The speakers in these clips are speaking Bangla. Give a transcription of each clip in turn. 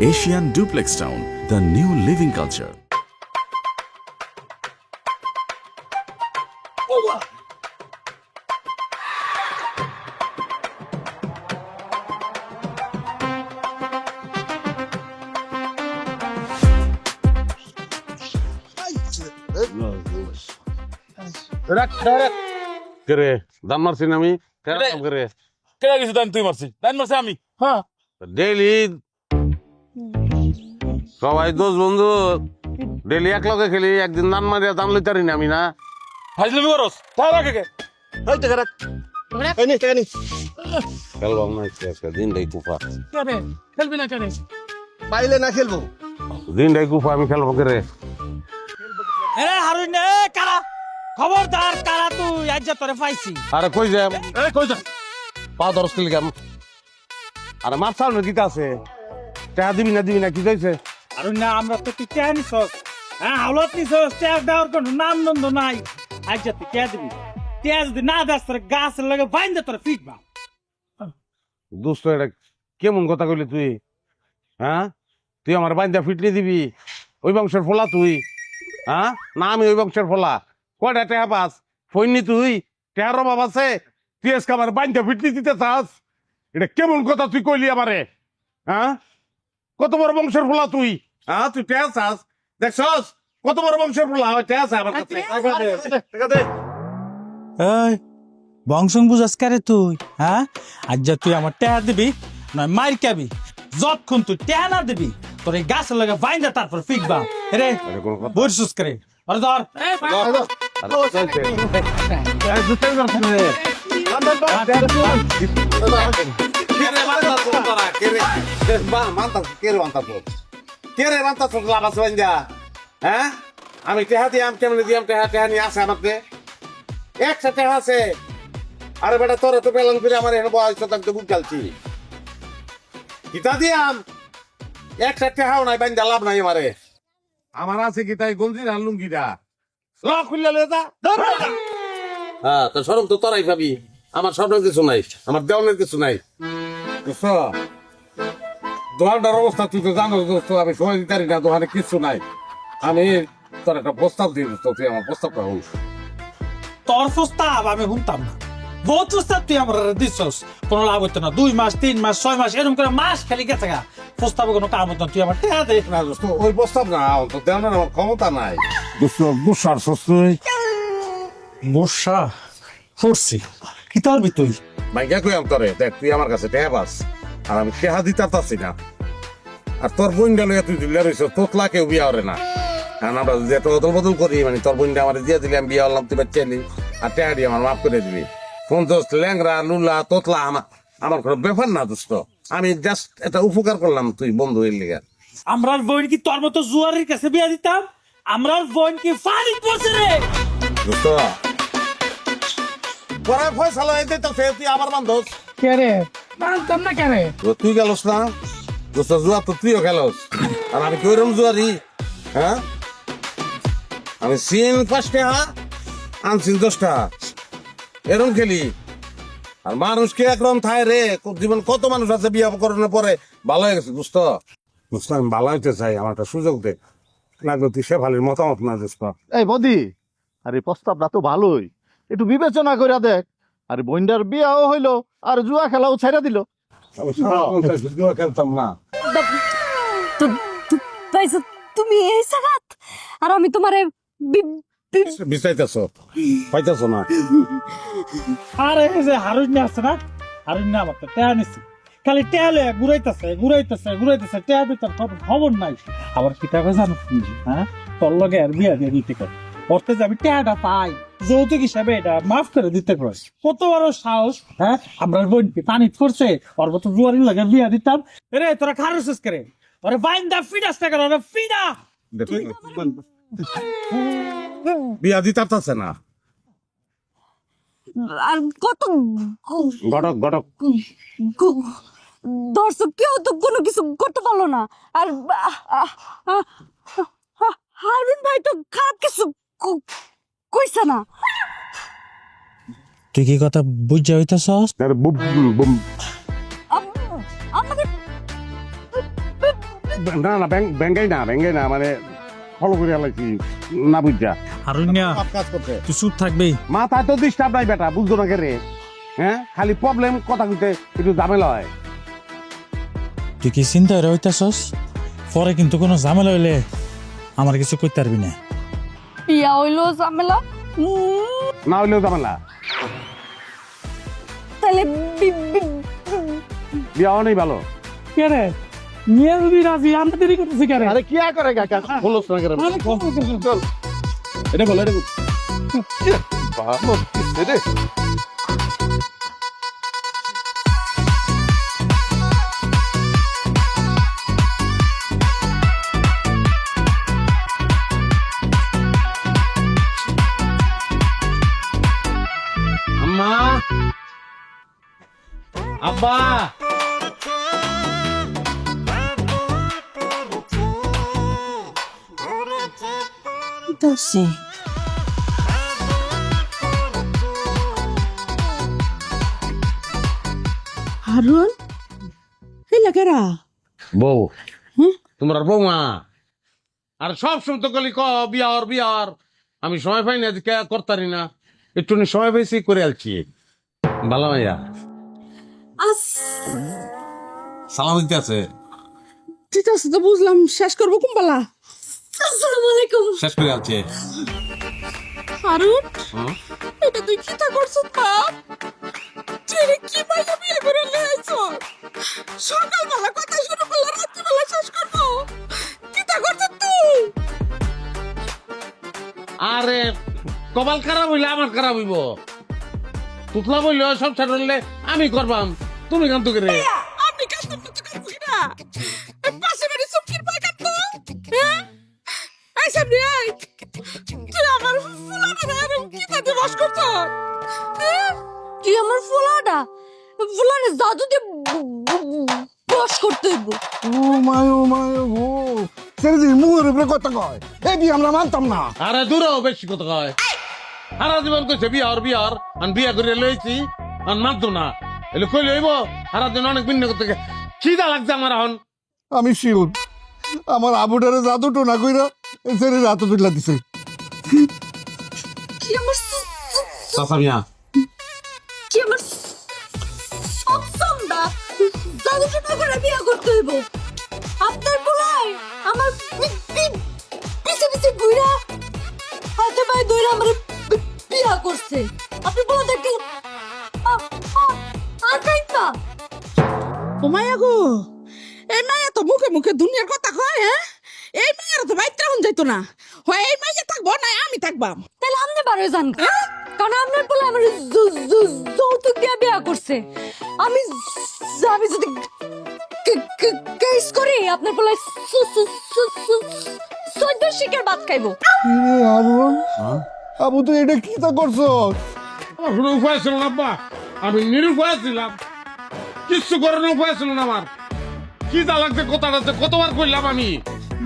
Asian Duplex Town, the new living culture. করে দাম মারছি না আমি করে কেনা কিছু দান তুই মারছিস দান মারছি আমি হ্যাঁ ডেইলি সবাই দোষ বন্ধু ডেইলি এক লগে খেলি একদিন দান মারিয়া দাম লইতে পারি না আমি না ফাজলামি করস তাই রাখে কে ওই টাকা রাখ এই নে টাকা নি খেলবাম না আজকে দিনটাই কুফা কেন খেলবি না কেন পাইলে না খেলবো দিনটাই কুফা আমি খেলবো করে এরে হারুন এ কারা খবরদার কারা তুই আজ তোরে পাইছি আরে কই যাম এই কই যা পা দরস কিল গাম আরে মাছ চাউল কিতা আছে টাকা দিবি না কি কইছে হারুন না আমরা তো তুই কে নিছস হ্যাঁ হাওলাত নিছস ট্যাগ দেওয়ার কোনো নাম নন্দ নাই আজ তুই কে দিবি তেজ দি না দাস তোর গাছ লাগে বাইন্দা তোর ফিটবা দোস্ত এটা কেমন কথা কইলি তুই হ্যাঁ তুই আমার বান্ধা ফিটলি দিবি ওই বংশের ফোলা তুই হ্যাঁ না আমি ওই বংশের ফোলা কয়টা টেহা পাস ফইনি তুই টেহার অভাব আছে তুই আজকে আমার বান্ধা ফিটলি দিতে চাস এটা কেমন কথা তুই কইলি আমারে হ্যাঁ কত বড় বংশের ফোলা তুই হ্যাঁ তুই টেহা চাস দেখছস কত বড় বংশের ফোলা হয় টেহা চাস আমার কাছে টাকা দে এই বংশং বুঝাস কারে তুই হ্যাঁ আজ তুই আমার টেহা দিবি নয় মার খাবি যতক্ষণ তুই টেহা না দিবি তোর এই গাছ লাগে বাইন্দা তারপর ফিকবা রে আরে কোন কথা বর্ষুস করে আরে ধর আমি টেহা দিয়াম কেমন দিয়াম টেহা নিয়ে আসে আমাকে একটা টেহা আছে আরে বেটা তোরা তো পেলাম করে আমার এখানে বয়স থাকতে বুক চালছি কিতা দিয়াম একটা টেহাও নাই বাইন্দা লাভ নাই আমারে আমার আছে কি তাই গঞ্জির হালুম কিটা ল খুললে লয়ে যা হ্যাঁ তো সরম তো তোরাই পাবি আমার স্বপ্নের কিছু নাই আমার দেওয়ানের কিছু নাই বুঝছো দোকানটার অবস্থা তুই তো জানো দোস্ত আমি সময় দিতে পারি না দোকানে কিছু নাই আমি তোর একটা প্রস্তাব দিয়ে দিস তুই আমার প্রস্তাবটা হল তোর প্রস্তাব আমি শুনতাম না বহুত প্রস্তাব তুই আমার দিচ্ছস কোনো লাভ হতো না 2 মাস 3 মাস 6 মাস এরকম করে মাস খালি গেছে গা প্রস্তাবে কোনো কাম হতো না তুই আমার টেহা দে না দোস্ত ওই প্রস্তাব না তো দেওয়ানের আমার ক্ষমতা নাই দোস্ত গুসার তুই বর্ষা করছি কি তারবি তুই মাইকা কই তোরে দেখ তুই আমার কাছে টেহা পাস আর আমি টেহা দিতে পারতাছি না আর তোর বোনটা লইয়া তুই দিলে রইছ তোতলা কেউ বিয়া হরে না কারণ আমরা যদি একটা অদল বদল করি মানে তোর বোনটা আমার দিয়ে দিলে আমি বিয়া হলাম তুই বাচ্চা নি আর টেহা দিয়ে আমার মাফ করে দিবি কোন দোস্ত ল্যাংরা লুলা তোতলা আমার কোনো ব্যাপার না দোস্ত আমি জাস্ট একটা উপকার করলাম তুই বন্ধু এর লিগা আমরার বোন কি তোর মতো জুয়ারির কাছে বিয়া দিতাম আমরার বোন কি ফানি পড়ছে রে দোস্ত পরে ফয়সালা হইতে তো তুই আমার বান্ধব কে রে মানতাম না কেন তুই গেলস না দোস্ত জুয়া তো তুইও খেলস আর আমি কি ওইরকম জুয়ারি হ্যাঁ আমি সিন 5 টাকা আনছিন 10 টাকা এরকম খেলি আর মানুষ কে একরকম থায় রে জীবন কত মানুষ আছে বিয়ে করানোর পরে ভালো হয়ে গেছে দোস্ত দোস্ত আমি ভালো হইতে চাই আমার একটা সুযোগ দে লাগলো তুই শেফালির মতামত না দোস্ত এই বদি আরে প্রস্তাবটা তো ভালোই একটু বিবেচনা করে দেখ আরে বইন্ডার বিয়াও হইলো আর জুয়া খেলাও ছেড়ে দিল জুয়া খেলতাম না তুমি এই জায়গাত আর আমি তোমারে বিচাইতেছ পাইতেছ না আরে এই যে হারুন আছে না হারুন না আমার তো টেহা নিছি খালি টেহা লয়ে ঘুরাইতেছে টেহা দিতে খবর নাই আবার কি টাকা জানো হ্যাঁ তোর লগে আর বিয়া দিয়ে দিতে কর করতে যাবি টেহাটা পাই যৌতুক হিসাবে এটা মাফ করে দিতে কর কত বড় সাহস হ্যাঁ আমরা বোন কি পানি করছে ওর মতো জুয়ারি লাগে বিয়া দিতাম রে তোরা খারুস করে ওরে বাইন্দা ফিডাস টাকা ওরে ফিডা বিয়া দিতে না আর কত ঘটক দর্শক কেউ তো কোনো কিছু করতে পারলো না আর হারুন ভাই তো খারাপ কিছু কইছে না তুই কি কথা বুঝা হইতাছস আমাদের না না ব্যাঙ্গাই না মানে ফলো করে আলাইছি না বুঝা হারুন্যা সব কাজ করতে তুই চুপ থাকবি। মাথায় তো ডিস্টার্ব নাই বেটা বুঝতো না কে রে হ্যাঁ খালি প্রবলেম কথা কইতে একটু ঝামেলা হয় তুই কি চিন্তা হইতাছস? পরে কিন্তু কোনো ঝামেলা হইলে আমার কিছু করতে পারবি না। বিয়া হইলো ঝামেলা না হইলেও ঝামেলা তাহলে বিয়া হওয়া নেই ভালো কে রে নিয়ে যদি রাজি আনতে দেরি করতেছি কে রে? আরে কি করে কাকা বলো না করে চল এটা বলো এটা ভালো রে আম্মা আব্বা দোষে হারুন এই লাগেরা বউ তোমার বৌমা আর সব সময় তো গলি ক বিয়ার আমি সময় পাই না কে করতারি না একটু সময় পাইছি করে আলছি ভালো ভাইয়া সালাম দিতে আছে ঠিক আছে তো বুঝলাম, শেষ করবো কুম্বালা। আসসালামু আলাইকুম শেষ করে আলছে হারুন, এটা তুই কি তা করছিস বাপ? ছেড়ে কি মাইয়া বিয়ে করে লিয়েছ? সকালবেলা কথা শুরু করলে রাত্রিবেলা শেষ করবো। কি তা করছিস তুই? আরে কপাল খারাপ হইলে আমার খারাপ হইব তুতলা বললে সব ছাড়লে আমি করবাম তুমি কান্ত করে আমি কাজ করতে করবো না। পাশে বাড়ি সবকির পাই কাটতো। হ্যাঁ? এই সামনে আয়। তুই আমার ফুলাটা এরকম কি তাতে বস করছ? হ্যাঁ? তুই আমার ফুলাটা ফুলারে জাদু দিয়ে বস করতে হইব। ও মায় গো ছেড়ে দিন মুখের উপরে কথা কয় এই বিয়ে আমরা মানতাম না আরে দূরও বেশি কথা কয় সারা জীবন কইছে বিয়ার আর বিয়া করে লইছি আর মানতো না এলে কই লইব সারা দিন অনেক ভিন্ন করতে খিদা লাগছে আমার এখন আমি শিওর আমার আবুটারে জাদু টোনা কইরা ছেড়ে রাত তুলা দিছে কি আমার সাসামিয়া কি আমার সবসমটা জাদু টোনা করে বিয়া করতে হইব। আপনার বলাই আমার পিছে পিছে ঘুরা হাতে পায়ে ধরে আমার বিয়া করছে। আপনি বলা দেখেন আর কাইতা ও মায়া গো, এই মায়া তো মুখে মুখে দুনিয়ার কথা কয়। হ্যাঁ, এই মায়ের তো বাইত্রা হন যাইতো না। হয় এই মাইয়া থাকবো না আমি থাকবাম। তাহলে আপনি বারো যান, কারণ আপনার বলে আমার যৌতুক দিয়ে বিয়া করছে। আমি আমি যদি কেস করি আপনার বলে 14 শিকের ভাত খাইবো। আরুন আবু তুই এটা কি তা করছো আমার কোনো উপায় ছিল না আব্বা আমি নিরুপায় ছিলাম কিচ্ছু করার উপায় ছিল না আমার খিদা লাগছে কথাটা কতবার কইলাম আমি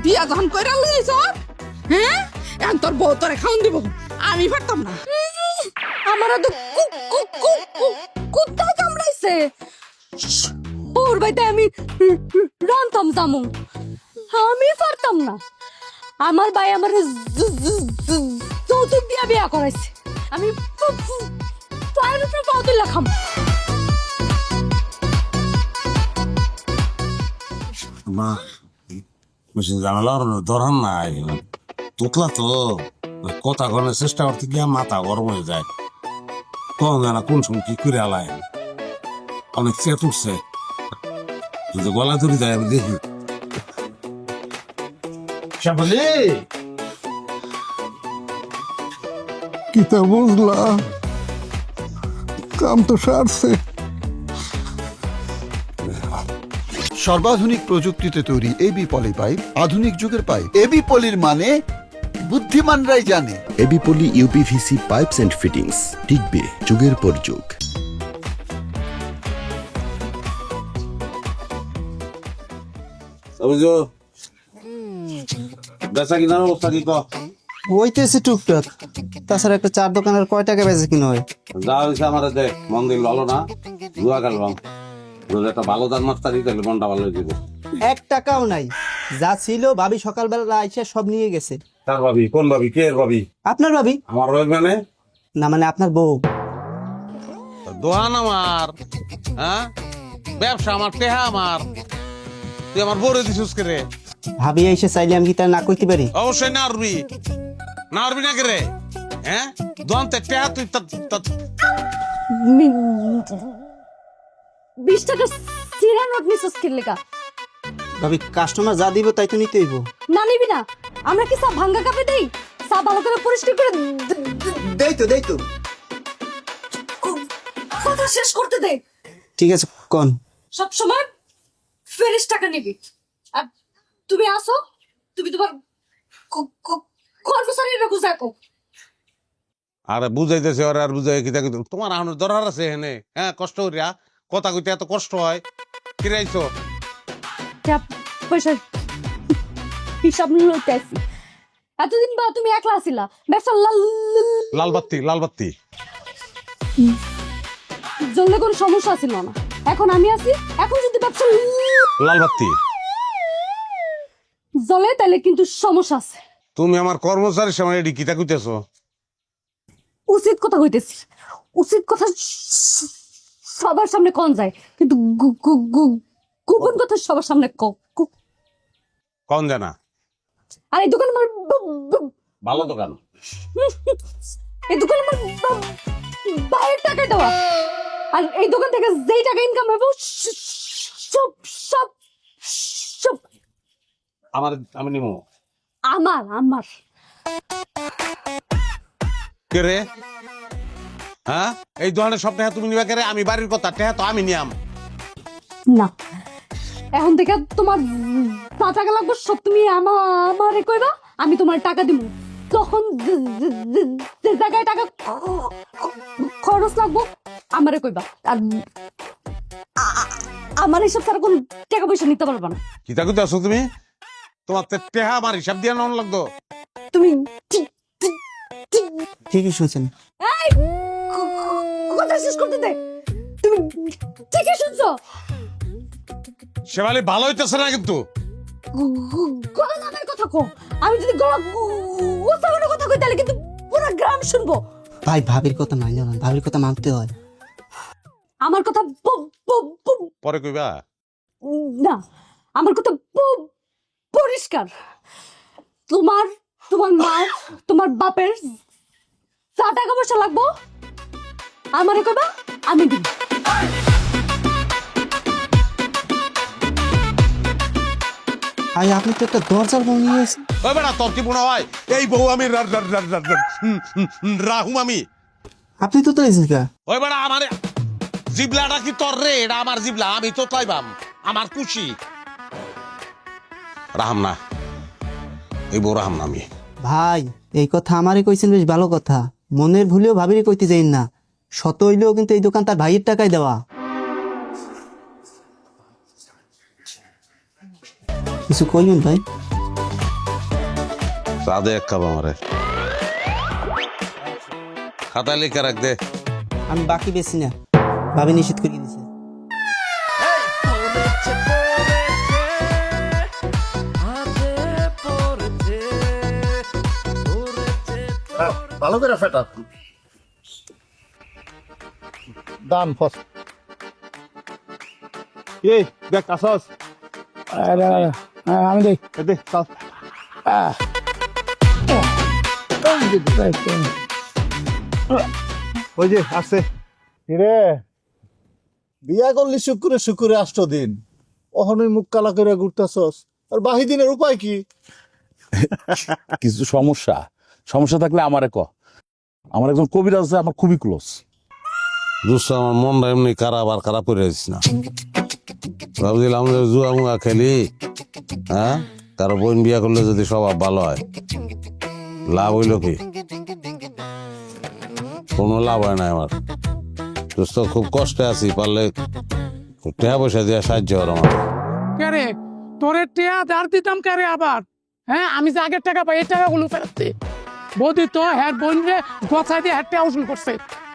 বিয়া যখন কইরা লইছ, হ্যাঁ, এখন তোর বউ তোরে খাওন দিব। আমি পারতাম না। আমার তো কুত্তা কামড়াইছে। ওর বাইতে আমি রান্তাম জামু, আমি পারতাম না। আমার ভাই আমার যৌতুক দিয়া বিয়া করাইছে। আমি পায়ের উপরে পাও তুলে খাম। মা বেশি জানালা ধরান নাই তুতলা তো কথা করার চেষ্টা করতে গিয়া মাথা গরম হয়ে যায় কোন জানা কোন সময় কি করে আলায় অনেক চেয়ে উঠছে যদি গলা ধরে যায় আমি দেখি শ্যামলি কি তা বুঝলা কাম তো সারছে সর্বাধুনিক প্রযুক্তিতে তৈরি এবি পলি পাইপ আধুনিক যুগের পাইপ এবি পলির মানে বুদ্ধিমানরাই জানে AB Poly UPVC pipes and fittings টিকবে যুগের পর যুগ বেচা কিনার অবস্থা কি হইতেছে টুকটাক। তাছাড়া একটা চার দোকানের কয় টাকা বেচে কিনা হয়? যা হয়েছে আমার দেখ মন্দির ভালো না জুয়া খেলবাম একটা ভালো দান মাস্টারি তাহলে মনটা ভালো হয়ে যাবো 1 টাকাও নাই। যা ছিল ভাবি সকালবেলা আইসা সব নিয়ে গেছে। তার ভাবি? কোন ভাবি? কে এর ভাবি? আপনার ভাবি? আমার ভাবি মানে? না মানে আপনার বউ। দোহান আমার, হ্যাঁ, ব্যবসা আমার, টেহা আমার, তুই আমার বড় দিছিস কে রে? ভাবি এসে চাইলে আমি কি তার না কইতে পারি? অবশ্যই না আরবি, না আরবি না কে রে? হ্যাঁ, দোহান তে টেহা তুই 20 টাকা সিরা নোট নিছস কি লেগা? ভাবি কাস্টমার যা দিব তাই তো নিতে হইব। না নিবি না? আমরা কি চা ভাঙ্গা কাপে দেই? চা ভালো করে পরিষ্কার করে দেই তো কথা শেষ করতে দে। ঠিক আছে কোন? সব সময় ফেরেশ টাকা নিবি। আর তুমি আসো, তুমি তোমার কর্মচারীরা বুঝাকো। আরে বুঝাইতেছে ওরা, আর বুঝাই কিতা কইতে তোমার আহনের দরকার আছে এখানে? হ্যাঁ, কষ্ট করিয়া কথা কইতে এত কষ্ট হয়? কি রাইছো? পয়সা হিসাব লইতে আসি। এতদিন বা তুমি একলা ছিলা, ব্যবসা লাল বাত্তি জ্বললে কোনো সমস্যা ছিল না। এখন আমি আছি, এখন যদি ব্যবসা লাল বাত্তি জ্বলে তাহলে কিন্তু সমস্যা আছে। তুমি আমার কর্মচারীর সামনে এডি কিতা কইতেছো? উচিত কথা হইতেছি, উচিত কথা সবার সামনে কোন যায়, কিন্তু গোপন কথা সবার সামনে কোন জানা? আর এই দোকান আমার ভালো দোকান, এই দোকান আমার বাইরের টাকা দেওয়া, আর এই দোকান থেকে যেই টাকা ইনকাম হবে সব সব সব আমি নিমো। আমার কে রে? হ্যাঁ, এই দোকানের সব টাকা তুমি নিবা কে রে? আমি বাড়ির কথা, টাকা তো আমি নিয়াম না। এখন থেকে তোমার যা টাকা লাগবে সব তুমি আমারে কইবা, আমি তোমার টাকা দিব। তখন যে জায়গায় টাকা খরচ লাগবো আমারে কইবা। আর আমার হিসাব ছাড়া কোন টাকা পয়সা নিতে পারবা না। কিতা কইতেছো তুমি? তোমার টাকা আমার হিসাব দিয়ে নন লাগতো। তুমি ঠিকই শুনছেন। এই কথা শেষ করতে দে। তুমি ঠিকই শুনছো? শেফালি ভালো হইতেছে না কিন্তু। গলা নামের কথা কো। আমি যদি গলা গোছানোর কথা কই তাহলে কিন্তু পুরো গ্রাম শুনবো। ভাই ভাবির কথা মাইনে না, ভাবির কথা মানতে হয়। আমার কথা পরে কইবা? না, আমার কথা পরিষ্কার। তোমার মা, তোমার বাপের যা টাকা পয়সা লাগবো আমারে কইবা, আমি দিব। ভাই আপনি তো একটা দরজার বউ নিয়ে এসেছেন। ওই বেটা তোর কি মনে হয় এই বউ আমি রাহুম আমি? আপনি তো তাইছেন কা? ওই বেটা আমার জিবলাটা কি তোর রে? এটা আমার জিবলা, আমি তো তাইবাম, আমার খুশি। রাহাম না, এই বউ রাহাম না আমি। ভাই এই কথা আমারই কইছেন, বেশ ভালো কথা। মনের ভুলেও ভাবিরে কইতে যাইন না। শত হইলেও কিন্তু এই দোকান তার ভাইয়ের টাকায় দেওয়া। কিছু কইবেন ভাই? সাদে এক কাপ আমারে খাতা লিখে রাখ দে। আমি বাকি বেশি না, ভাবি নিষেধ করে দিছে। ভালো করে ফেটা দান ফস। এই দেখ কাসাস, আমি দেখ দে চাল। ওই যে আসছে রে, বিয়া করলি শুক্রে 8 দিন, অহনই মুখ কালা করে ঘুরতেছস। আর বাহি দিনের উপায় কি? কিছু সমস্যা থাকলে আমারে ক। আমার একজন কবিরাজ আছে, আমার খুবই ক্লোজ। দোস্ত আমার মনটা এমনি খারাপ করে দিস না। ভাবছিলাম যে জুয়া মুয়া খেলি, হ্যাঁ, কারো বোন বিয়া করলে যদি স্বভাব ভালো হয়, লাভ হইল কি? কোনো লাভ হয় না আমার। দোস্ত খুব কষ্টে আছি, পারলে টাকা পয়সা দিয়ে সাহায্য কর আমার। কেরে তোরে টিয়া দাঁড় দিতাম কেরে আবার? হ্যাঁ, আমি যে আগের টাকা পাই এই টাকাগুলো ফেরত দে। বৌদি তো হ্যাঁ বোন রে গছাই দিয়ে হ্যাঁ উসুল করছে।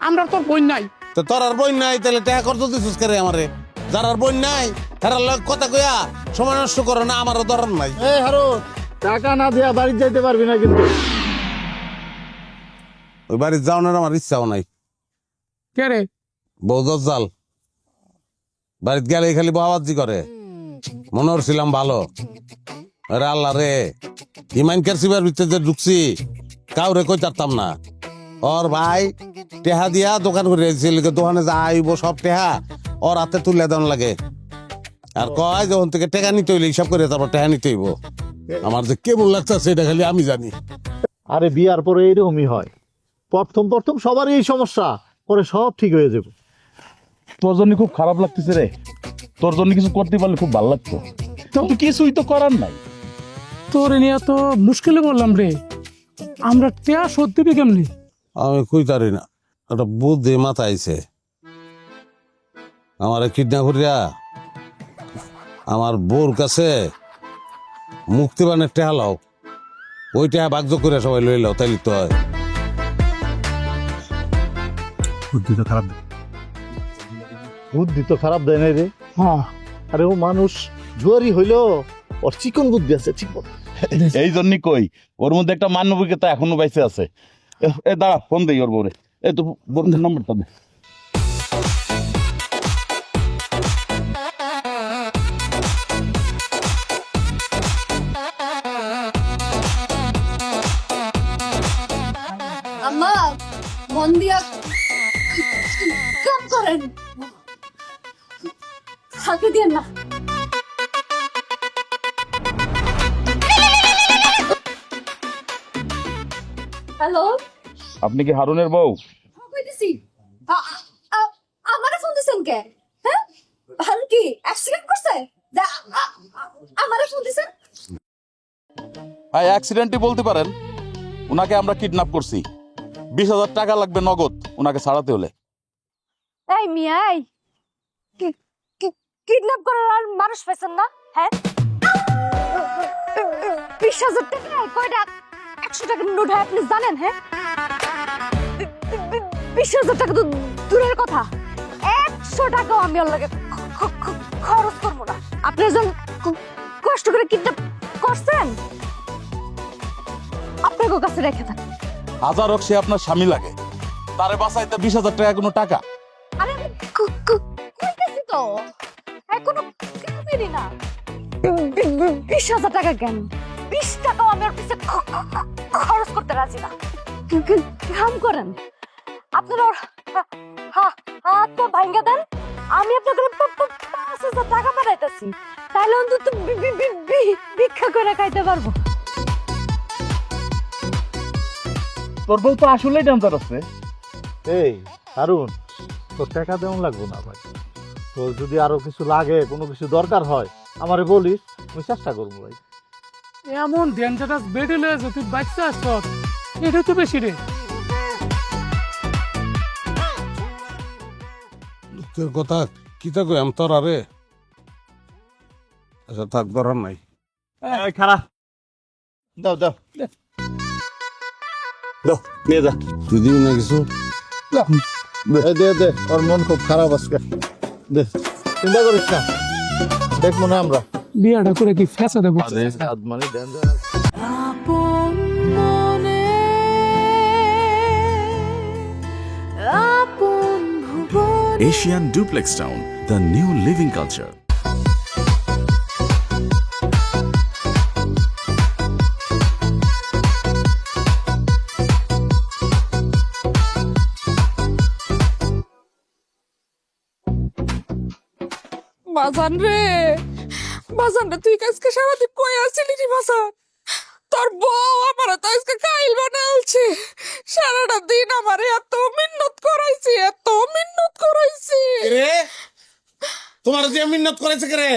আমরা তোর বোন নাই। তো তোর আর বোন নাই, তাহলে টাকা কর দিছিস করে আমারে? যারা বোন নাই তারা লগ কথা কইয়া সময় নষ্ট করো না, আমারও ধরন নাই। এই হারুন, টাকা না দেয়া বাড়ি যাইতে পারবি না কিন্তু। ওই বাড়ির যাওয়ানোর আমার ইচ্ছাও নাই। কে রে? বউ জাল বাড়িতে গেলে খালি বাবাজি করে, মনে হচ্ছিলাম ভালো। আরে আল্লাহ রে, হিমাইন কারসিবার ভিতরে যে ঢুকছি কাউরে কই চারতাম না। ওর ভাই টেহা দিয়া দোকান করে দোকানে যা আইব সব টেহা ওর হাতে তুলে দেন লাগে, আর কয় যখন থেকে টেকা নিতে হইলে হিসাব করে তারপর টেহা নিতে হইব। আমার যে কেমন লাগছে এটা খালি আমি জানি। আরে বিয়ার পরে এইরকমই হয়, প্রথম প্রথম সবারই এই সমস্যা, পরে সব ঠিক হয়ে যাবে। তোর জন্য খুব খারাপ লাগতেছে রে, তোর জন্য কিছু করতে পারলে খুব ভালো লাগতো, কিন্তু কিছুই তো করার নাই। তোর নিয়ে তো মুশকিলে বললাম রে, আমরা টেয়া শোধ দিবি কেমনি? আমি কইতারি না, একটা বুদ্ধি মাথা আইছে। আমার কিডন্যাপ করিয়া আমার বউর কাছে মুক্তিবানের টেহা লাও, ওই টেহা ভাগ্য করে সবাই লই লাও, তাইলে তো হয়। বুদ্ধি তো খারাপ দেয় নাই রে। হ্যাঁ, আরে ও মানুষ জুয়ারি হইলো, ওর চিকন বুদ্ধি আছে, চিকন। এই জন্যই কই ওর মধ্যে একটা মানবিকতা এখনো বাইসে আছে। এ দাঁড়া, ফোন দেই ওর বউরে। এই তো বন্ধুর নম্বরটা দে। আম্মা মন দিয়া কাম করেন, ফাঁকি দিয়ে না। হ্যালো, আপনি কি হারুনের বউ? কইতেছি আমারে ফোন দিছেন কে? হ্যাঁ, আর কি অ্যাক্সিডেন্ট করছে? আমারে ফোন দিছেন? অ্যাক্সিডেন্টই বলতে পারেন। উনাকে আমরা কিডন্যাপ করছি, 20,000 টাকা লাগবে নগদ উনাকে ছাড়াতে হলে। এই মিয়াই, কিডন্যাপ করার আর মানুষ পেছেন না? হ্যাঁ, 20,000 টাকা কয়টা 100 টাকার নোট হয় আপনি জানেন? হ্যাঁ, 20,000 টাকা তো দূরের কথা, 100 টাকাও আমি ওর লাগে খরচ করবো না। আপনি যখন কষ্ট করে কিডন্যাপ করছেন, আপনার কাছে রেখে থাক। হাজার হোক সে আপনার স্বামী লাগে, তারে বাঁচাইতে 20,000 টাকা কোনো টাকা? আরে আমি কইতেছি তো, কোনো কাজেরই না। 20,000 টাকা কেন, 20 টাকাও আমি ওর পিছে খরচ করতে রাজি না। কাম করেন, আপনার ওর হাত পা ভাঙ্গা দেন, আমি আপনাকে 5,000 টাকা পাঠাইতেছি, তাহলে অন্তত ভিক্ষা করে খাইতে পারবো। তোর বউ তো আসলেই ডেঞ্জার আছে। এই হারুন, তোর টাকা দেওয়া লাগবো না ভাই, তোর যদি আরো কিছু লাগে, কোনো কিছু দরকার হয় আমারে বলিস, আমি চেষ্টা করবো ভাই। এমন ডেঞ্জারাস বেডে লয়েছে তুই বাচ্চা আসছ, এটাই তো বেশি রে। তোর কথা কিতা কই আমি তোর আরে। আচ্ছা থাক, ধরার নাই। খারাপ দাও দাও দাও, নিয়ে যা। তুই দিবি না কিছু? দে দে, ওর মন খুব খারাপ আজকে, দে, চিন্তা করিস না, দেখবো না আমরা। বিয়াটা করে কি ফেসে দেবো? মানে danger. Asian Duplex Town, the new living culture. বাজান রে, বাজান রে, তুই আজকে সারাদিন কই আসছিলি রে বাজান? তোর বউ আমার তো আজকে খাইল বানালছে, সারাটা দিন আমার এত মিন্নত করাইছি, এত মিন্নত করাইছি রে। তোমার যে মিন্নত করেছে কে রে?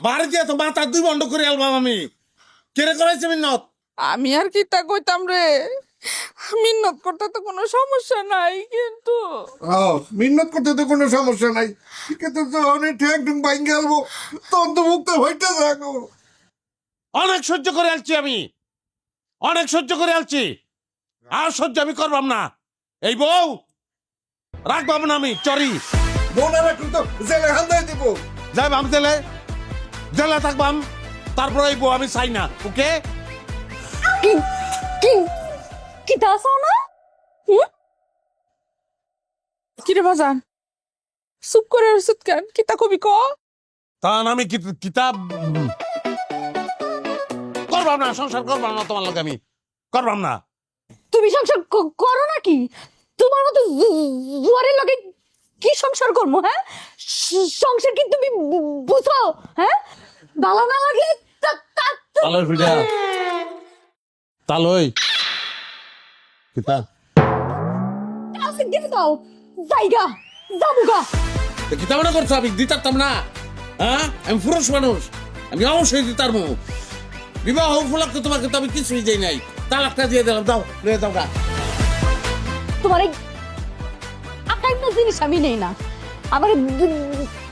বাড়ি দিয়ে তো মাথা 2 বন্ধ করে আলবাম আমি। কে রে করেছে মিন্নত? আমি আর কি তা কইতাম রে, মিন্নত করতে তো কোনো সমস্যা নাই, কিন্তু মিন্নত করতে তো কোনো সমস্যা নাই, কিন্তু যখন ঠেক ঢুক বাইন গেলবো তখন তো মুক্ত হইতে থাকো। অনেক সহ্য করে আলছি আমি, অনেক সহ্য করে আলছি, আর সহ্য আমি করবাম না। এই বউ রাখবাম না আমি, চরি। মনে রাখলে তো জেলে হান্দাই দিব। যাইবাম জেলে, জেলে থাকবাম, তারপরে এই বউ আমি চাই না, ওকে? কি কি কি তা সোনা কিরে বাজান চুপ করে রইছিস কেন কিতা কবি ক তখন আমি কিতাব করবাম না, সংসার করবাম না তোমার লগে, আমি করবাম না। তুমি সংসার করো নাকি? তোমার মতো জুয়ারের লগে কি সংসার করবো? হ্যাঁ, সংসার কি তুমি বুঝো? হ্যাঁ, ভালো না লাগে তালই ফিডা, তালই কিতাব দিয়ে দাও, জায়গা যাবুগা। কিতাব না করছো, আমি দিতাম না। হ্যাঁ, আমি পুরুষ মানুষ, আমি অবশ্যই দিতাম। বিবাহ উপলক্ষে তোমাকে তো আমি কিছুই যাই নাই, তালাকটা দিয়ে দিলাম, দাও নিয়ে দাও গা। তোমার এই আকাইন্য জিনিস আমি নেই না। আমার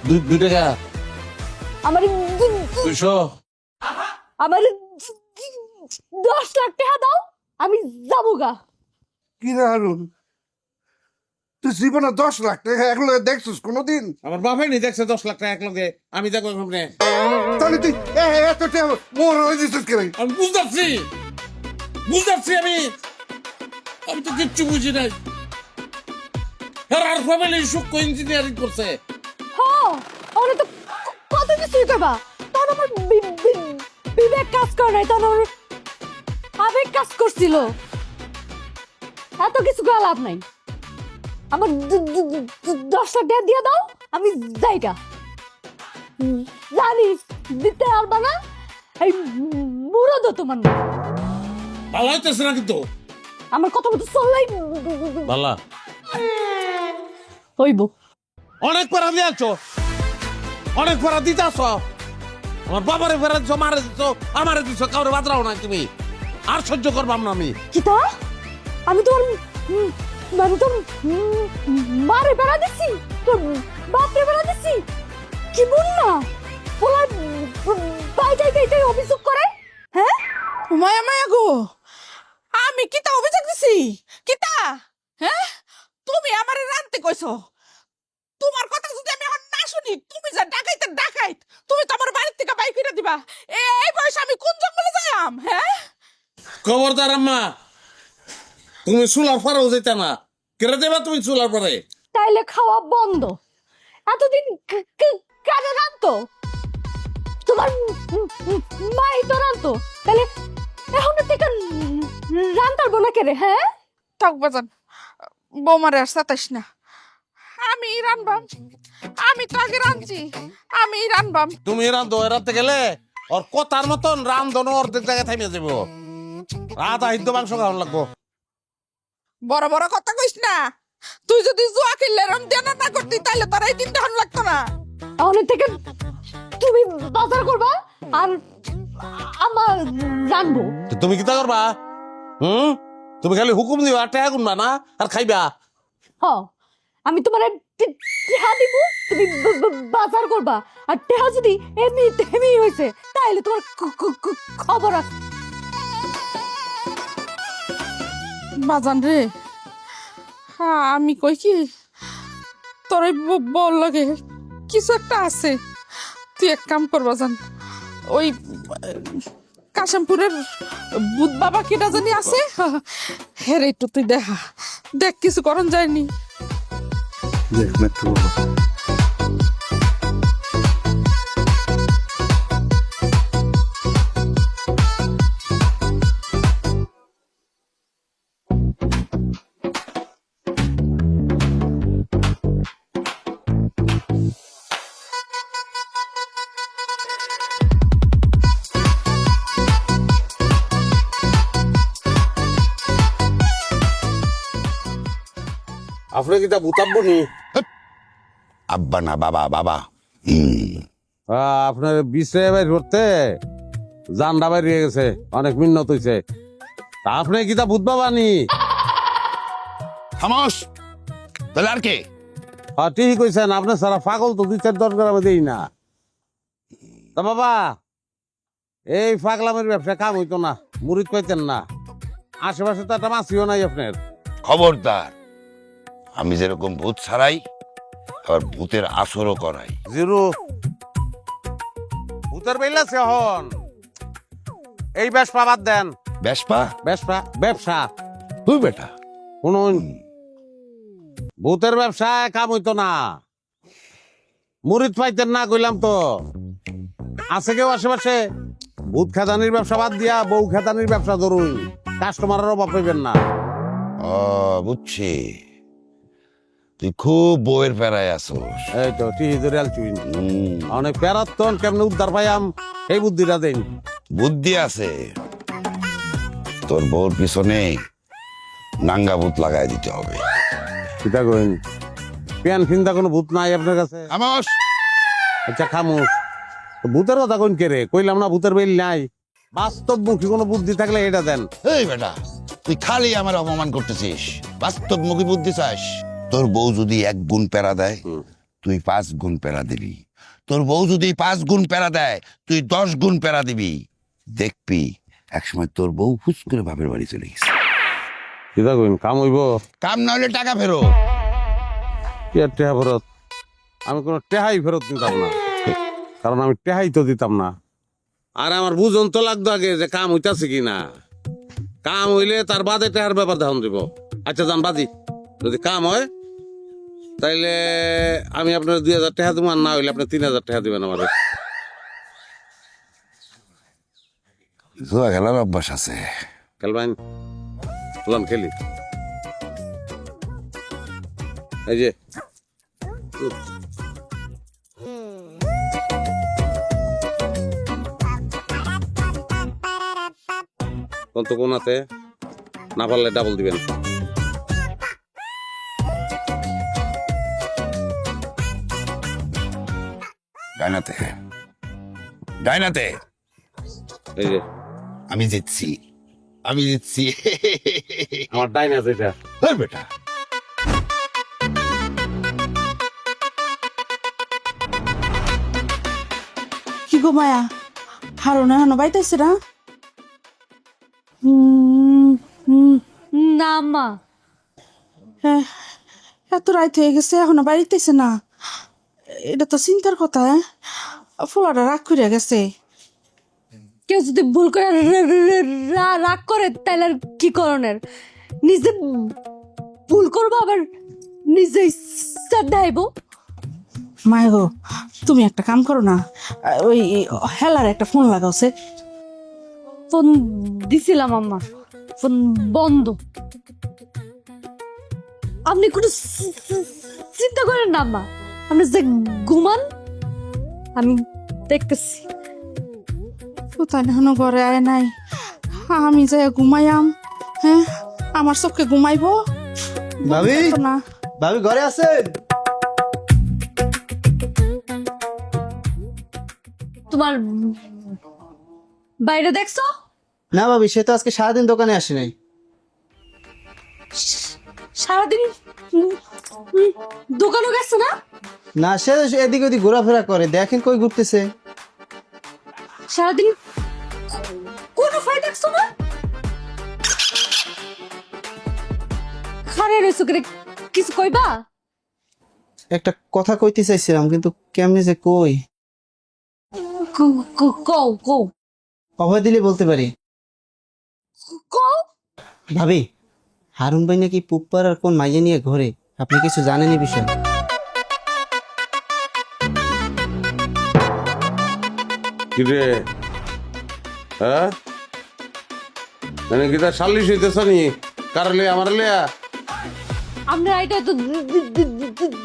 2 টাকা আমার 200 আমার 10 লাখ টাকা দাও, আমি যাবুগা। কি রে হারুন, তুই জীবনে 10 লাখ টাকা এগুলো দেখছিস কোনোদিন? আমার বাবাই নি দেখছে 10 লাখ টাকা এক লগে, আমি দেখো সামনে। তাহলে তুই এত টাকা মোর হয়ে দিছিস কেন? আমি বুঝতে আমি তো কিচ্ছু বুঝি নাই। আর ফ্যামিলি সূক্ষ্ম ইঞ্জিনিয়ারিং করছে। হ্যাঁ, ওরা তো কত কিছুই করবা, তখন আমার বিবেক কাজ করে নাই, তখন আমার আবেগ কাজ করছিল। এত কিছু করা লাভ নাই। আমার 10 লাখ টাকা দিয়ে দাও, আমি যাইগা। জানিস দিতে পারবা না, এই মুরদ তোমার না। ভালো হইতেছে না কিন্তু। আমার কথা মতো চললাই ভালো হইব। অনেক পড়া দিয়েছো, অনেক পড়া দিতেছ। আমার বাবারে ফেরা দিচ্ছ, মারে দিচ্ছ, আমারে দিচ্ছ, কাউরে বাদরাও না তুমি। আর সহ্য করবাম না আমি। কিতা আমি তোমার মানে তোর মারে বেড়া দিচ্ছি, তোর বাপরে বেড়া দিচ্ছি? কি বল না বলা বাইটাই অভিযোগ করে? হ্যাঁ, মায়া মায়া গো, আমি কিতা অভিযোগ দিছি? কিতা? হ্যাঁ, তুমি আমারে রানতে কইছো। তোমার কথা যদি আমি এখন না শুনি, তুমি যা ডাকাইত, তুমি তো আমার বাড়ির থেকে বাই করে দিবা। এই বয়সে আমি কোন জঙ্গলে যাইম? হ্যাঁ, খবরদার আম্মা, তুমি চুলার পরেও যেতে না। কেটে দেবা তুমি চুলার পরে? তাইলে খাওয়া বন্ধ। এতদিন কানে রানতো, তোমার মাই তো রানতো, তাহলে এখন থেকে রান্তার বোনা কে রে? হ্যাঁ, থাক বাজান, বৌমারে আর সাতাইস না। আমি রানবাম, আমি তো আগে রানছি, আমি রানবাম। তুমি রান্ধো, এরাতে গেলে ওর কথার মতন রান্ধন অর্ধেক জায়গায় থামিয়ে যাবো। আধা হিদ্ধ মাংস খাওয়ার লাগবো। বড় বড় কথা কইস না। তুই যদি জুয়া খেললে রম দেনা না করতি, তাহলে তোর এই দিন তখন লাগতো না। এখন থেকে তুমি বাজার করবা আর আমার রানবো। তো তুমি কিতা করবা? তুমি খালি হুকুম দিবা, টাকা গুনবা না আর খাইবা। হ, আমি তোমার টেহা দিব, তুমি বাজার করবা। আর টেহা যদি এমনি হয়েছে, তাহলে তোমার খবর আছে। বাজান রে, আমি কই কি তোর বল লাগে কিছু একটা আছে। তুই এক কাম কর বাজান, ওই কাশিমপুরের বুধ বাবা কেটা জানি আছে, হেরে একটু তুই দেখ কিছু করন যায়নি। দেখ না তো বাবা। আপনি কিতা বুতাব নি? আব্বা না বাবা, বাবা। আপনার বিষে বাইর করতে জানডা বাইরে গেছে, অনেক মিন্নত হইছে। তা আপনি কিতা ভূত বাবা নি? খামোশ। তাহলে আর কে? হ্যাঁ, ঠিকই কইছেন। আপনি সারা পাগল তো 2-4 গ্রামে দেই না। তা বাবা, এই পাগলামের ব্যবসা কাম হইতো না, মুরিদ পাইতেন না। আশেপাশে তো একটা মাছিও নাই আপনার। খবরদার, আমি যেরকম ভূত ছাড়াই আবার ভূতের আসরও করাই। জিরো ভূতের বেলা সে হন এই ব্যবসা বাদ দেন। বেশপা ব্যবসা তুই বেটা শুনুন, ভূতের ব্যবসায় কাম হইতো না, মুরিদ পাইতেন না কইলাম তো। আছে কেউ আশেপাশে? ভূত খেদানির ব্যবসা বাদ দিয়া বউ খেদানির ব্যবসা ধরুন, কাস্টমারের অভাব পাইবেন না। ও বুঝছি, তুই খুব বউয়ের প্যারায় আসোস। এই তো টিহি ধরে আলছুইন, অনেক প্যারাতন কেমনে উদ্ধার পাইয়াম এই বুদ্ধিটা দেন। বুদ্ধি আছে, তোর বউর পিছনে নাঙ্গা ভূত লাগাই দিতে হবে। কিতা কইন, প্যান ফিন্দা কোনো ভূত নাই আপনার কাছে? আমস আচ্ছা খামোশ, ভূতের কথা কইন কে রে? কইলাম না ভূতের বেল নাই, বাস্তবমুখী কোনো বুদ্ধি থাকলে এটা দেন। এই বেটা, তুই খালি আমার অপমান করতেছিস, বাস্তবমুখী বুদ্ধি চাস? তোর বউ যদি 1 গুণ প্যারা দেয় তুই 5 গুণ প্যারা দিবি, তোর বউ যদি 5 গুণ প্যারা দেয় তুই 10 গুণ প্যারা দিবি। দেখবি একসময় তোর বউ হুস করে বাপের বাড়ি চলে গেছে। কিতা কইন, কাম হইব? কাম না হলে টাকা ফেরো। কি আর টেহা ফেরত? আমি কোনো টেহাই ফেরত দিতাম না, কারণ আমি টেহাই তো দিতাম না। আর আমার বুঝন তো লাগতো আগে যে কাম হইতাছে কি না। কাম হইলে তার বাদে টেহার ব্যাপার ধারণ দিব। আচ্ছা যান বাদি, যদি কাম হয় তাইলে আমি আপনার 2000 টাকা দেবো, আর না হইলে আপনি 3000 টাকা দিবেন আমার। জুয়া খেলার অভ্যাস আছে। খেলবেন? চলান খেলি। এই যে কত কোনাতে, না পারলে ডাবল দিবেন। ডাইনাতে ডাইনাতে এই যে আমি জিতছি, আমি জিতছি। আমার ডাইনা যেটা। এই বেটা, কি গো মায়া, হারুন এখনো বাইতেছে না? না আম্মা, হ্যাঁ, এত রাত হয়ে গেছে এখনো বাড়িতেছে না, এটা তো চিন্তার কথা। ফুলাটা রাগ করে গেছে। কেউ যদি ভুল করে রাগ করে তাহলে আর কি করণের? নিজে ভুল করবো আবার নিজে দেখাইবো। মায় গো, তুমি একটা কাম করো না, ওই হেলার একটা ফোন লাগাওছে। ফোন দিছিলাম আম্মা, ফোন বন্ধ। আপনি কোনো চিন্তা করেন না আম্মা, আপনি যে ঘুমান আমি দেখতেছি। কোথায় এখনো ঘরে আয় নাই, আমি যাই ঘুমাইয়াম। হ্যাঁ, আমার চোখে ঘুমাইবো ভাবি, না। ভাবি ঘরে আছেন? তোমার বাইরে দেখছো? না ভাবি, সে তো আজকে সারাদিন দোকানে আসে নাই। সারাদিন দোকানও গেছে না? না, সে এদিক ওদিক ঘোরাফেরা করে, দেখেন কই ঘুরতেছে। সারাদিন কোনো ফাই দেখছো না? খারে রয়েছো করে কিছু কইবা? একটা কথা কইতে চাইছিলাম কিন্তু কেমনে যে কই। কও কও অভয় দিলে বলতে পারি। কও। ভাবি, হারুন ভাই নাকি পুপ্পার আর কোন মাইয়া নিয়ে ঘরে, আপনি কিছু জানেন এই বিষয়ে? কি রে, হ্যাঁ মানে কি তার সাল্লিশ হইতেছ নি? কার লিয়া? আমার লিয়া? আমরা এটা তো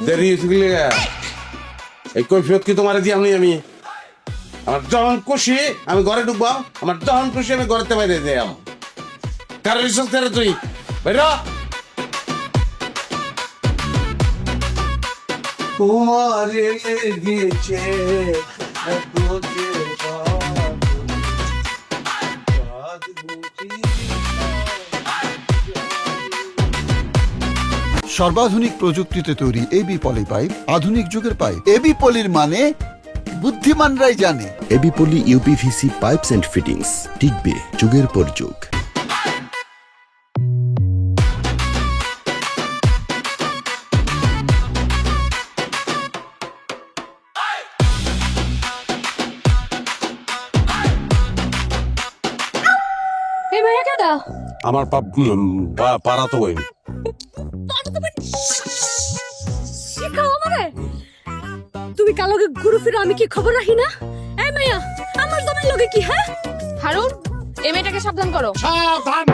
দেরি হয়েছে কি লিয়া? এই কৈফিয়ত কি তোমার দিয়ে আমি আমার যখন খুশি আমি ঘরে ঢুকবো, আমার যখন খুশি আমি ঘরেতে বাইরে যাই। কার রিসোর্স করে তুই বেরো। তোমারে লেগেছে সর্বাধুনিক প্রযুক্তিতে তৈরি এবি পলি পাইপ, আধুনিক যুগের পাইপ। এবি পলির মানে বুদ্ধিমানরাই জানে। AB Poly UPVC pipes and fittings, টিকবে যুগের পর যুগ। আমার পাড়া তো বই শিখাও আমারে তুমি কাল লগে ঘুরে ফিরে আমি কি খবর রাখি না এই মাইয়া আমার জামাই লগে কি হ্যাঁ হারুন এই মেয়েটাকে সাবধান করো। সাবধান।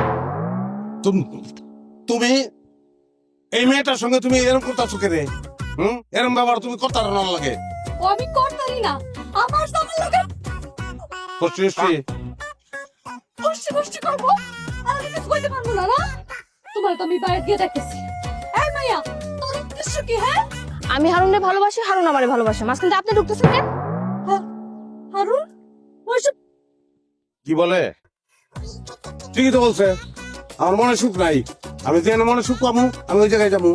তুমি এই মেয়েটার সঙ্গে তুমি এরকম করতেছো কে রে? এরকম ব্যবহার তুমি করতে না লাগে। ও আমি করতারি না আমার জামাই লগে কষ্ট কষ্ট কষ্ট করবো আমি কিছু কইতে পারবো না না তোমার তো আমি বাইরে গিয়ে দেখতেছি এই মাইয়া তোর উদ্দেশ্য কি হ্যাঁ আমি হারুনকে ভালোবাসি, হারুন আমারে ভালোবাসে, মাঝখানে আপনি ঢুকতেছেন কেন? হারুন ওইসব কি বলে? ঠিকই তো বলছে। আমার মনে সুখ নাই, আমি যেন মনে সুখ পাবো আমি ওই জায়গায় যাবো।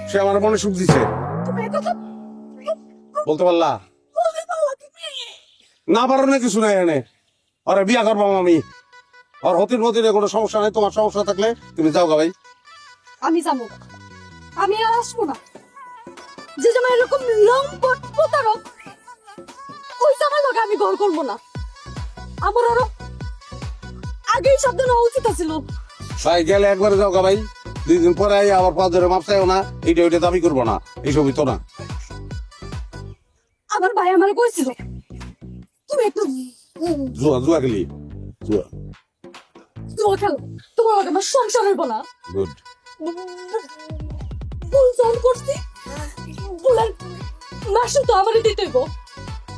সে আমার মনে সুখ দিছে, তুমি এই কথা বলতে পারলা বলতে পারলা তুমি না? পারো না কিছু নাই এনে। আরে বিয়া করবো আমি, আর হতির মতির কোনো সমস্যা নেই। তোমার সমস্যা থাকলে তুমি যাও গা ভাই। আমি যাবো না। আমি আর আসবো না। যে জামাই এরকম লম্পট প্রতারক ওই জামাই লগে আমি ঘর করবো না। আমার আরো আগেই সাবধান হওয়া উচিত ছিল। ভাই গেলে একবারে যাও গা ভাই, 2 দিন পরে আবার 5 ধরে মাপ চাইও না, এইটা ওইটা দাবি করবো না, এইসবই তো না। আমার ভাই আমার কইছিল তুমি একটু জুয়া খেলি জুয়া। জুয়া খেলো, তোমার লগে আমার সংসার হইব না। গুড। ভুল জল করছি, ভুলের মাসু তো আমারই দিতে হইব।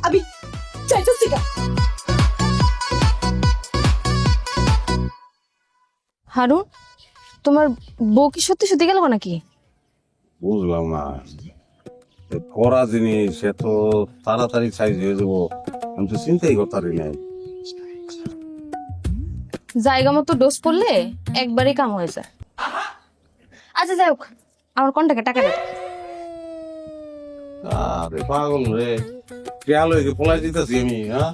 আমি চাইতেছি না। হারুন তোমার বউ কি সত্যি সত্যি গেল নাকি? বুঝলাম না, করা জিনিস এত তাড়াতাড়ি সাইজ হয়ে যাবো আমি তো চিন্তাই করতে পারি নাই। জায়গা মতো ডোজ পড়লে একবারই কাম হয়ে যায়। আচ্ছা যাই হোক, আমার কন্টাকে টাকা দে। আরে পাগল রে, গেল পলাই দিতেছি আমি। হ্যাঁ,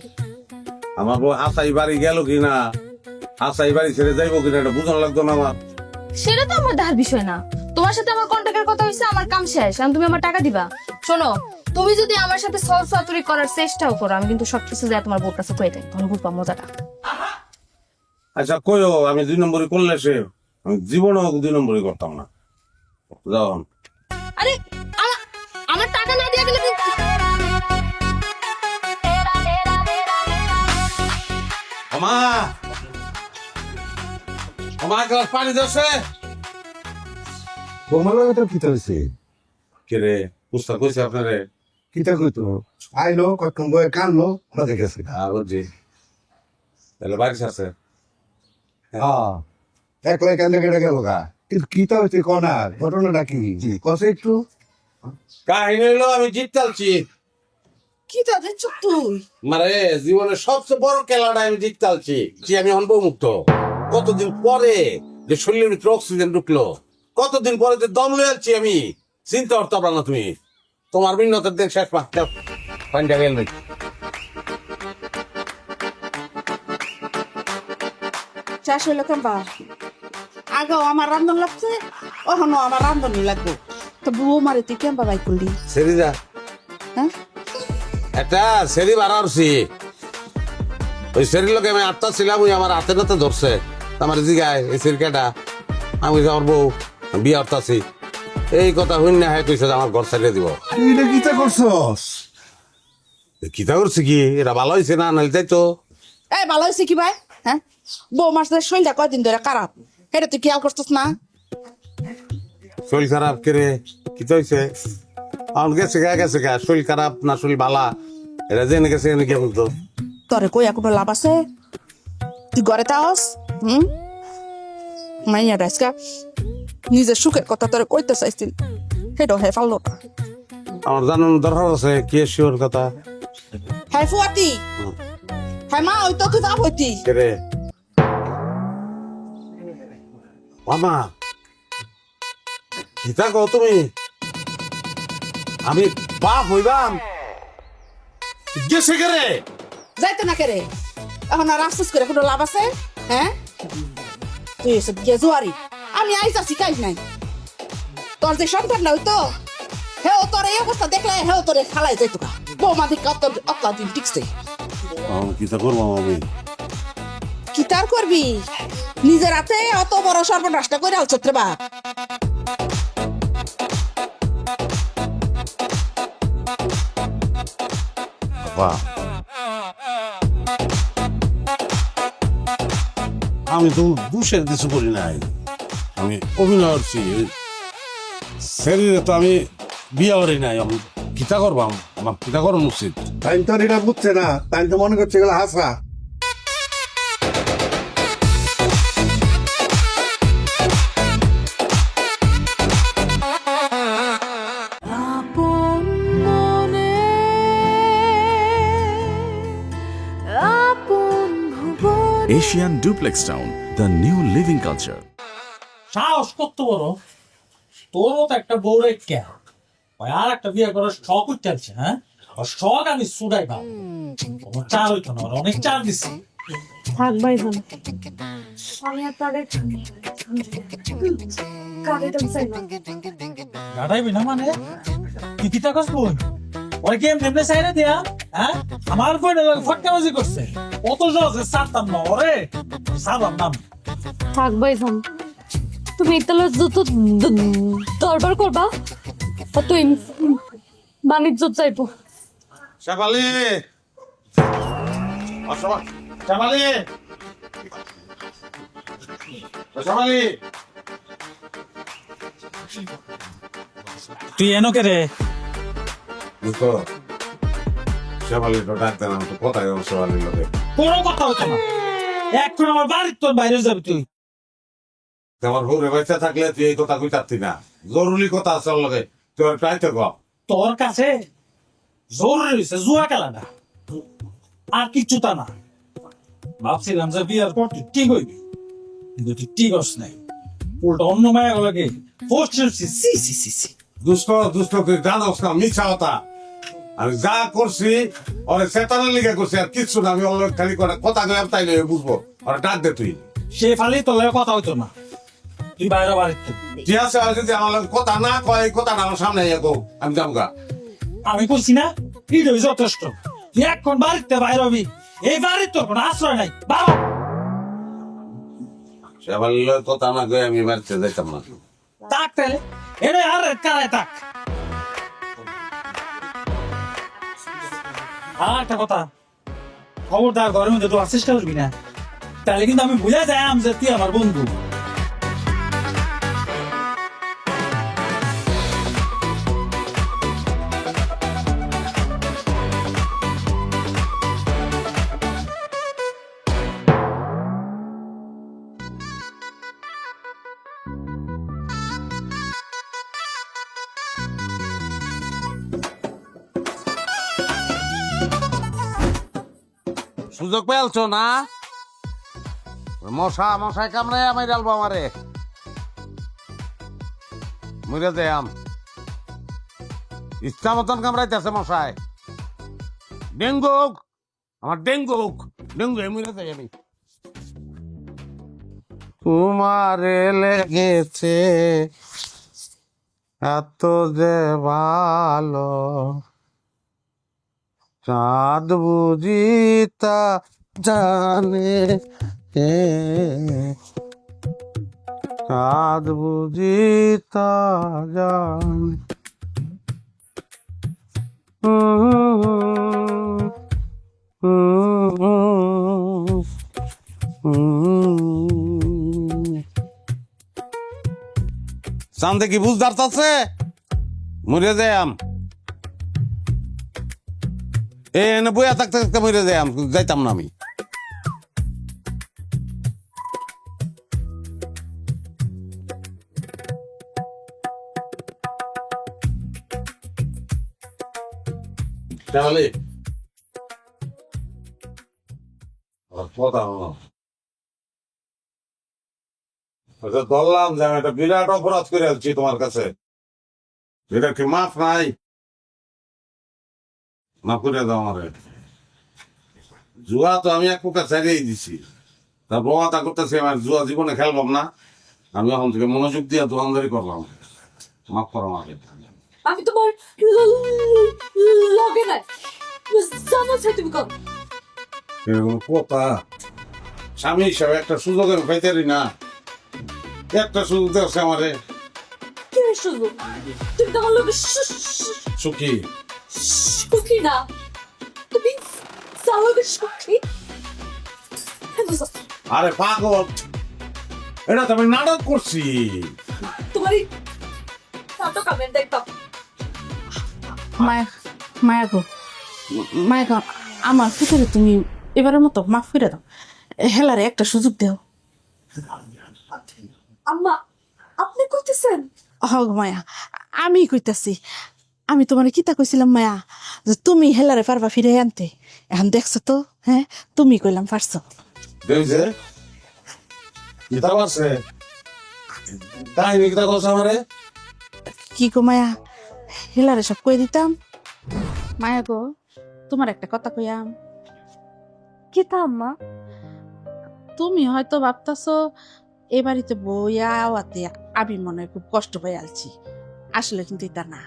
আমার বউ আশাই বাড়ি গেল কিনা, আশাই বাড়ি ছেড়ে যাইবো কিনা এটা বুঝানো লাগতো না আমার। সেটা তো আমার দেখার বিষয় না। তোমার সাথে আমার কন্টাক্টের কথা হয়েছে, আমার কাম শেষ, এখন তুমি আমার টাকা দিবা। শোনো, তুমি যদি আমার সাথে সলসাতুরি করার চেষ্টাও করো, আমি কিন্তু সবকিছু যায় তোমার বউর কাছে কয়ে দেয়, তখন বুঝবা মজাটা। আচ্ছা কইও, আমি 2 নম্বরই করলে সে আমি জীবনেও 2 নম্বরই করতাম না। যাও। আরে আমার টাকা না দিয়ে গেলে আমা আমার গ্লাস পানি দিচ্ছে। তোমার লগে তো কিতা হইছে? কে রে পুস্তা কইছে আপনারে? কিতা কইতো? আইলো কতক্ষণ বয়ে কানলো বাজে গেছে। বুঝছি, তাহলে বাড়ি আছে। হ্যাঁ, একলাই কান্দে কেটে গেল গা। কিন্তু কিতা হইছে কনার ঘটনাটা কি কসে একটু? কাহিনী হলো আমি জিততালছি। কি তাদের চুপ তুই? মানে জীবনের সবচেয়ে বড় খেলাটা আমি জিততালছি যে আমি অনবমুক্ত। কতদিন পরে যে শরীরের ভিতরে অক্সিজেন ঢুকলো, কতদিন পরে যে দম লয়ে আলছি আমি, চিন্তা করতে পারলাম না তুমি। তোমার ভিন্নতার দিন শেষ পা পানিটা গেল নাকি? চাষ হইলো কেমবা আগেও আমার রান্ধন লাগছে, ওখানো আমার রান্ধনই লাগবে। তো বউ মারে তুই কেমবা বাই করলি? সেরি যা, হ্যাঁ একটা সেরি বাড়াচ্ছি। ওই সেরির লোক আমি আটটা ছিলাম, ওই আমার হাতে নাতে ধরছে। আমার জিগায় এই সেরিকাটা, আমি আমার বউ বিয়ে আটতাছি। এই কথা হইন না, হ্যাঁ কইছে আমার ঘর ছাড়িয়ে দিব। তুই এটা কিতা করছস? কিতা করছে কি? এটা ভালো হয়েছে না? নাহলে তাই তো। এই ভালো হয়েছে কি ভাই? হ্যাঁ, বউ মার শরীরটা কয়দিন ধরে খারাপ, এটা তুই খেয়াল করছিস না? শরীর খারাপ কেরে? কিতা হয়েছে? আমার গেছে গেছে গা, শরীর খারাপ না শরীর ভালা এটা জেনে গেছে কে বলতো? তোরে কই কোনো লাভ আছে? তুই ঘরে তাওস মাইয়া রাজকা নিজের সুখের কথা তোরে কইতে চাইছিল, সেটাও হে পারলো না। আমার জানানোর দরকার আছে কি শিওর কথা। হ্যাঁ ফুয়াতি, হ্যাঁ মা ওই তো তুই যা হইতি কেরে মামা কিতা কও তুমি? আমি বাপ হইবাম গেছে কেরে? যাইতো না কেরে? এখন আর আফসোস করে কোনো লাভ আছে? হ্যাঁ, তুই এসব গেজুয়ারি, আমি আইস আছি কাজ নাই। তোর যে সন্তান না হইতো, হেও তোর এই অবস্থা দেখলে হেও তোরে খালাই যাইতো গা। বৌমা দিকে অতলা দিন টিকছে। কিতা করবো আমি? কি তার করবি নিজের হাতে অত বড় সর্বনাশটা করে আলছত রে বাপ বাহ, আমি তো দুষের কিছু করি নাই, আমি অভিনয় করছি শরীরে তো আমি বিয়ে করি নাই, আমি কিতা করবাম, আমার কিতা করুন উচিত। তাই তো এটা বুঝছে না, তাই তো মনে করছে এগুলো হাসা। Asian Duplex Town, the new living culture. সাহস কত বড় তোরও তো একটা বউ রেখে আর একটা বিয়ে করার শখ উঠছে হ্যাঁ আর শখ আমি সুডাই ভাব আমার চার হইতো না ওর অনেক চার দিছি থাক ভাই ভালো আমি আর তাদের কারেদম চাই না গাড়াইবি না মানে কি কিতা কস বই ওর গেম নেমনে চাই না দিয়া হ্যাঁ আমার ফোনে ফটকাবাজি করছে কত সহজে সারতাম না ওরে সারলাম নাম থাক ভাই ভালো তুমি ইতালে যত দরবার করবা তুই বাণিজ্য চাইবো শেফালি, শেফালি, শেফালি, তুই এনো কে রে বুঝতো শেফালি তো ডাকতে না, তো কোথায় গেল শেফালির লোকে? কোনো কথা হচ্ছে না এখন আমার বাড়ির তোর বাইরে যাবি তুই আমার ঘুরে বেঁচে থাকলে তুই এই কথা কই চাচ্ছি না, জরুরি কথা আছে ওর লগে, তুই প্রায়তে গ। তোর কাছে জরুরি হয়েছে জুয়া খেলাটা আর কিচ্ছু তা না ভাবছিলাম যে বিয়ার পর তুই ঠিক হইবি কিন্তু তুই ঠিক হস নাই উল্টা অন্য মায়া লাগে দুষ্ট দুষ্ট তুই জানোস না, মিথ্যা কথা। আমি যা করছি ওরে চেতনের লিগে করছি, আর কিচ্ছু না। আমি ওর লগে খালি করে কথা কইলাম, তাই লইয়া বুঝবো। ওরে ডাক দে তুই। সে ফালি তোর লগে কথা হইতো না, তুই বাইরে বাড়িতে ঠিক আছে, আর যদি আমার লগে কথা না কয়, এই কথাটা আমার সামনে আইয়া কও, আমি যাবো গা। আমি কইছি না এইটাই যথেষ্ট। তুই এখন বাড়িতে বাইরে হবি, এই বাড়ির তোর কোনো আশ্রয় নাই। বাবা সেবার লগে কথা না কয়ে আমি বাড়িতে যাইতাম না। তাক তাহলে এনে আর কারায় তাক। আর একটা কথা, খবরদার ঘরের মধ্যে তো চেষ্টা করবি না, তাহলে কিন্তু আমি বুঝা যাই যে তুই আমার বন্ধু। সুযোগ পেয়েছো না? মশাই কামড়ায় আমি ডালবো আমারে, মরে যাম। ইচ্ছা মতন কামড়াইতেছে মশাই। ডেঙ্গু আমার, ডেঙ্গু মরে যাই আমি। তোমারে লেগেছে এত যে ভালো, চাঁদ বুঝিতা জানে, চাঁদ বুঝিতা জানে। চাঁদে কি বুঝদার আছে? মরে যাম এনে বইয়া থাকতে থাকতে মরে যাম, যাইতাম না আমি। ধরলাম যে আমি একটা বিরাট অপরাধ করে আসছি তোমার কাছে, এটা কি মাফ নাই? মাফ করে দাও আমারে। জুয়া তো আমি এক প্রকার ছেড়েই দিছি, তারপর ওয়াদা করতেছি আমার জুয়া জীবনে খেলবাম না। আমি এখন থেকে মনোযোগ দিয়ে দোকানদারি করলাম, মাফ করো আমাকে। আমি তোমার লগে নাই জানো তুমি কর এরকম কথা স্বামী হিসাবে একটা সুযোগ আমি পাইতারি না, একটা সুযোগ দেওয়া আমারে। কি শুধু তুমি তো আমার লোক সুখী সুখী না, তুমি সালোকে সুখী। আরে পাগল, এটা তো আমি নাটক করছি। তোমার এই নাটক আমি দেখতাম। মায়া মায়া গো, মায়া গো, আমার ভিতরে তুমি এবারের মতো মাফ করে দাও, হেলারে একটা সুযোগ দাও। আম্মা আপনি কইতেছেন? হগ মায়া, আমি কইতাছি। আমি তোমার কিতা কইছিলাম মায়া, যে তুমি হেলারে পারবা ফিরে আনতে। এখন দেখছো তো, হ্যাঁ তুমি কইলাম পারছো। দেখছে কিতা আছে কাহিনী, কিতা কথা আমারে। কি গো মায়া, হেলারে সব কই দিতাম। মায়া গো, তোমার একটা কথা কইয়াম। কি তা আম্মা? তুমি হয়তো ভাবতাছো এ বাড়িতে বইয়া আওয়াতে আমি মনে হয় খুব কষ্ট পেয়ে আলছি। আসলে কিন্তু এটা না,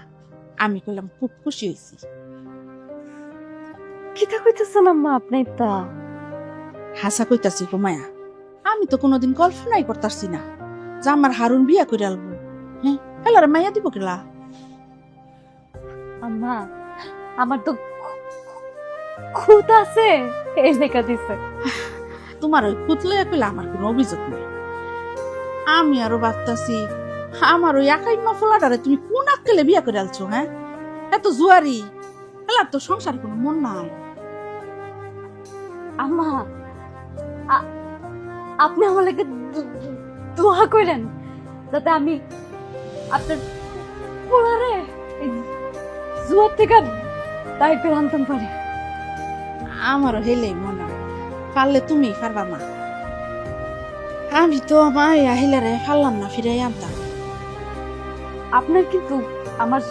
আমি কইলাম খুব খুশি হয়েছি। কিতা কইতেছেন আম্মা আপনি? তা হাসা কইতাছি গো মায়া, আমি তো কোনোদিন কল্পনাই করতাছি না যে আমার হারুন বিয়া করে আলবো। হ্যাঁ, হেলারে মাইয়া দিব কেলা? আম্মা আমার তো খুদ আছে, এই লেখা দিছে। তোমার ওই খুতলে কইলে আমার কোনো অভিযোগ নেই। আমি আরো ভাবতাছি আমার ওই একাই মা ফোলাটারে তুমি কোন আক্কেলে বিয়া করে আলছো? হ্যাঁ, এত জুয়ারি, হেলার তো সংসারে কোনো মন নাই। আম্মা আপনি আমার লাগে দোয়া করেন যাতে আমি আপনার পোলারে জুয়ার থেকে তাই আনতাম পারি। আমারও হেলেই মনে হয়, পারলে তুমি পারবা মা। আমি তো মায়া হেলারে পারলাম না ফিরাই আনতাম। আপনার কিন্তু আমার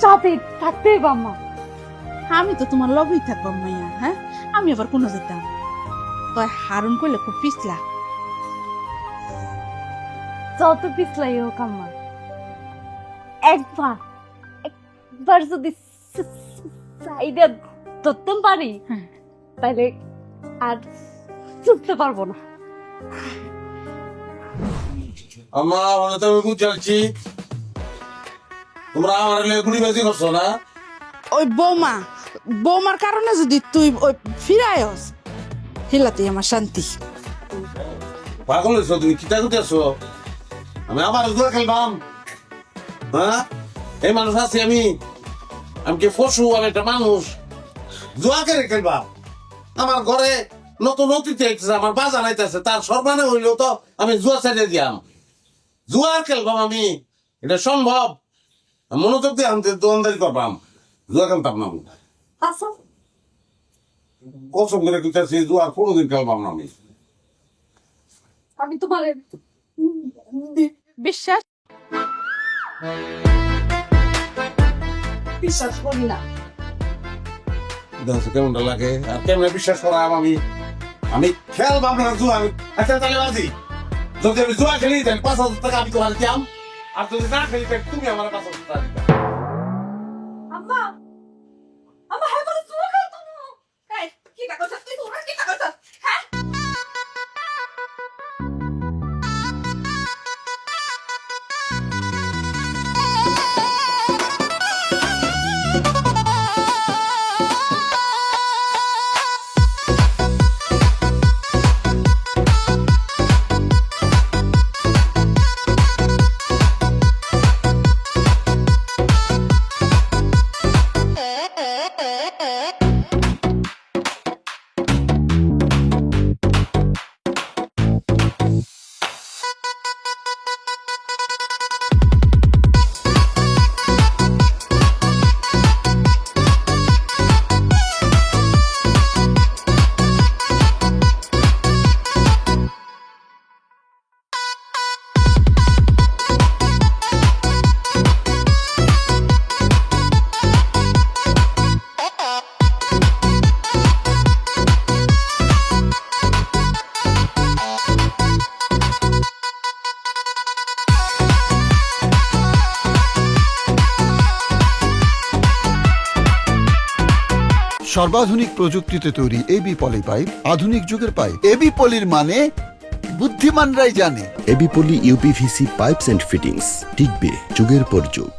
সাথে থাকতেই বাম্মা। আমি তো তোমার লগেই থাকবো মাইয়া। হ্যাঁ, আমি আবার কোনো যেতাম তো হারুন করলে খুব পিছলা। যত পিছলাই হোক আম্মা, একবার যদি সাইডে ধরতে পারি তাইলে আর চুপতে পারবো না। আম্মা মানে তো আমি বুঝাচ্ছি, তোমরা আমার গুড়িবাজি করছো না। ওই বৌমার কারণে যদি তুই ওই ফিরায়স, হেলাতেই আমার শান্তি। পাগল হয়েছো তুমি, কিতা করতেছো? আমি আবার জুয়া খেলবাম? হ্যাঁ, এই মানুষ আছি আমি কি পশু? আমি একটা মানুষ, জুয়া কেড়ে খেলবাম? আমার ঘরে নতুন অতিথি আইতেছে, আমার বাজার আইতেছে, তার সর্বানে হইলেও তো আমি জুয়া ছেড়ে দিয়াম। জুয়া খেলবাম আমি? এটা সম্ভব? মনোযোগ দিয়ে আমি দোকানদারি করবাম, জুয়া খেলতাম না। আচ্ছা কসম করে কিতাছি, জুয়া কোনোদিন খেলবাম না আমি। আমি তোমার বিশ্বাস বিশ্বাস করি না। দেখো কেমনটা লাগে, আর কেমন বিশ্বাস করাম আমি? আমি খেলবাম না জুয়া। আমি আচ্ছা তাহলে বাজি, যদি আমি জুয়া খেলি তাহলে 5,000 টাকা আমি তোমার দিতাম, আর যদি না খেলি তাহলে তুমি আমার 5,000 টাকা দিতাম। আম্মা আম্মা হ্যাঁ বলে জুয়া খেলতো না। এই কি কথা তুই তোরা কি কথা? হ্যাঁ সর্বাধুনিক প্রযুক্তিতে তৈরি এবি পলি পাইপ আধুনিক যুগের পাইপ। এবি পলির মানে বুদ্ধিমানরাই জানে। AB Poly UPVC pipes and fittings টিকবে যুগের পর যুগ।